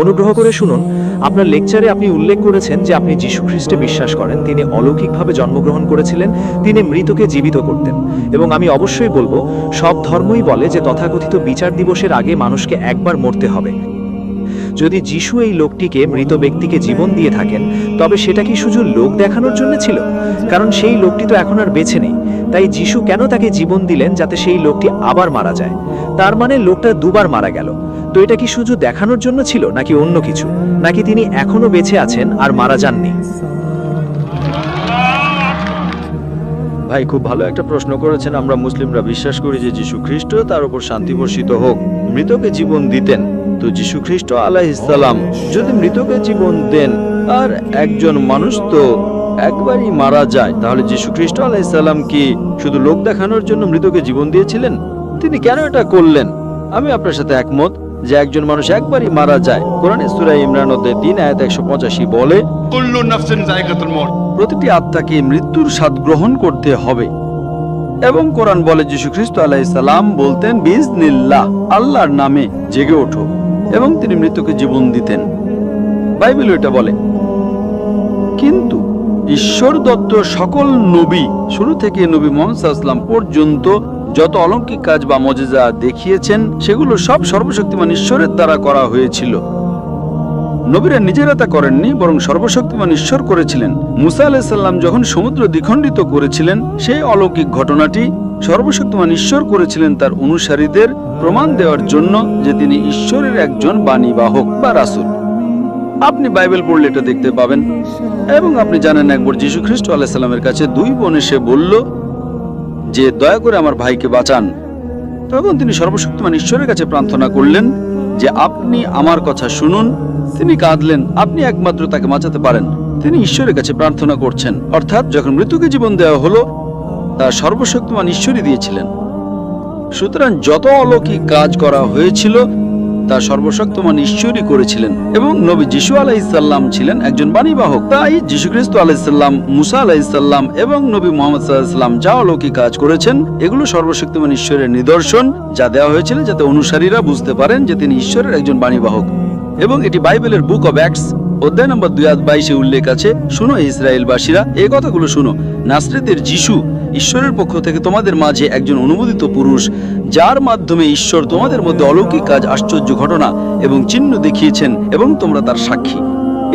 অনুগ্রহ করে শুনুন, আপনার লেকচারে আপনি উল্লেখ করেছেন যে আপনি যীশু খ্রিস্টে বিশ্বাস করেন, তিনি অলৌকিকভাবে জন্মগ্রহণ করেছিলেন, তিনি মৃতকে জীবিত করতেন। এবং আমি অবশ্যই বলবো, সব ধর্মই বলে যে তথাকথিত বিচার দিবসের আগে মানুষকে একবার মরতে হবে। যদি যীশু এই লোকটিকে, মৃত ব্যক্তিকে জীবন দিয়ে থাকেন, তবে সেটা কি শুধু লোক দেখানোর জন্য ছিল? কারণ সেই লোকটি তো এখন আর বেঁচে নেই। তাই যীশু কেন তাকে জীবন দিলেন? যাতে সেই লোকটি আবার মারা যায়। তার মানে লোকটা দুবার মারা গেল। তো এটা কি শুধু দেখানোর জন্য ছিল, নাকি অন্য কিছু? নাকি তিনি এখনো বেঁচে আছেন আর মারা যাননি? ভাই, খুব ভালো একটা প্রশ্ন করেছেন। আমরা মুসলিমরা বিশ্বাস করি যে যীশু খ্রিস্ট, তার উপর শান্তি বর্ষিত হোক, মৃতকে জীবন দিতেন। তো যীশু খ্রিস্ট আলাইহিস সালাম যদি মৃতকে জীবন দেন, আর একজন মানুষ তো একবারই মারা যায়, তাহলে যীশু খ্রিস্ট আলাইহিস সালাম কি শুধু লোক দেখানোর জন্য মৃতকে জীবন দিয়েছিলেন? তিনি কেন এটা করলেন? আমি আপনার সাথে একমত যে একজন মানুষ একবারই মারা যায়। কোরআনে সূরা ইমরান অধ্যায় 3 আয়াত 185 বলে, কুল্লু নাফসিন যায়কাতুল মউত, প্রতিটি আত্মাকে মৃত্যুর স্বাদ গ্রহণ করতে হবে। এবং কোরআন বলে যীশু খ্রিস্ট আলাইহিস সালাম বলতেন, বিইজনিল্লাহ, আল্লাহর নামে জেগে ওঠো, এবং তিনি মৃত্যুকে জীবন দিতেন। বাইবেল এটা বলে। কিন্তু ঈশ্বর দত্ত সকল নবী, শুরু থেকে নবী মুহাম্মদ সাল্লাল্লাহু আলাইহি ওয়াসাল্লাম পর্যন্ত যত অলৌকিক কাজ বা মুজিজা দেখিয়েছেন, সেগুলো সব সর্বশক্তিমান ঈশ্বরের দ্বারা করা হয়েছিল। নবীরা নিজেরা তা করেননি, বরং সর্বশক্তিমান ঈশ্বর করেছিলেন। মুসা আলাইহিস সালাম যখন সমুদ্র দ্বিখণ্ডিত করেছিলেন, সেই অলৌকিক ঘটনাটি সর্বশক্তিমান ঈশ্বর করেছিলেন তার অনুসারীদের প্রমাণ দেওয়ার জন্য যে তিনি ঈশ্বরের একজন বাণীবাহক বা রাসূল। আপনি বাইবেল পড়লে এটা দেখতে পাবেন। এবং আপনি জানেন, একবার যীশু খ্রিস্ট আলাইহিস সালামের কাছে দুই বোন এসে বলল যে, দয়া করে আমার ভাইকে বাঁচান। তখন তিনি সর্বশক্তিমান ঈশ্বরের কাছে প্রার্থনা করলেন যে, আপনি আমার কথা শুনুন। তিনি কাঁদলেন, আপনি একমাত্র তাকে বাঁচাতে পারেন। তিনি ঈশ্বরের কাছে প্রার্থনা করছেন, অর্থাৎ যখন মৃত্যুকে জীবন দেওয়া হলো, তা সর্বশক্তিমান ঈশ্বরই দিয়েছিলেন। সুতরাং যত অলৌকিক কাজ করা হয়েছিল তা সর্বশক্তিমান ঈশ্বরই করেছিলেন। এবং নবী যীশু আলাইহিস সালাম ছিলেন একজন বাণীবাহক। তাই যীশু খ্রিস্ট আলাইহিস সালাম, মুসা আলাইহিস সালাম এবং নবী মুহাম্মদ সাল্লাল্লাহু আলাইহি ওয়াসাল্লাম যা অলৌকিক কাজ করেছেন, এগুলো সর্বশক্তিমান ঈশ্বরের নিদর্শন, যা দেওয়া হয়েছিল যাতে অনুসারীরা বুঝতে পারেন যে তিনি ঈশ্বরের একজন বাণীবাহক। এবং এটি বাইবেলের বুক অব অ্যাক্টস অধ্যায় নম্বর 2:22 উল্লেখ আছে, শুনো ইসরায়েলবাসীরা, এই কথাগুলো শুনো, নাসরেতের যীশু ঈশ্বরের পক্ষ থেকে তোমাদের মাঝে একজন অনুমোদিত পুরুষ, যার মাধ্যমে ঈশ্বর তোমাদের মধ্যে অলৌকিক কাজ, আশ্চর্য ঘটনা এবং চিহ্ন দেখিয়েছেন, এবং তোমরা তার সাক্ষী।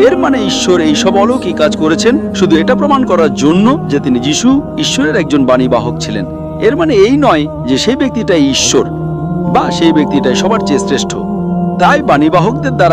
এর মানে ঈশ্বর এই সব অলৌকিক কাজ করেছেন শুধু এটা প্রমাণ করার জন্য যে তিনি যীশু ঈশ্বরের একজন বাণীবাহক ছিলেন। এর মানে এই নয় যে সেই ব্যক্তিটাই ঈশ্বর বা সেই ব্যক্তিটাই সবার চেয়ে শ্রেষ্ঠ। তাই বাণীবাহকদের দ্বারা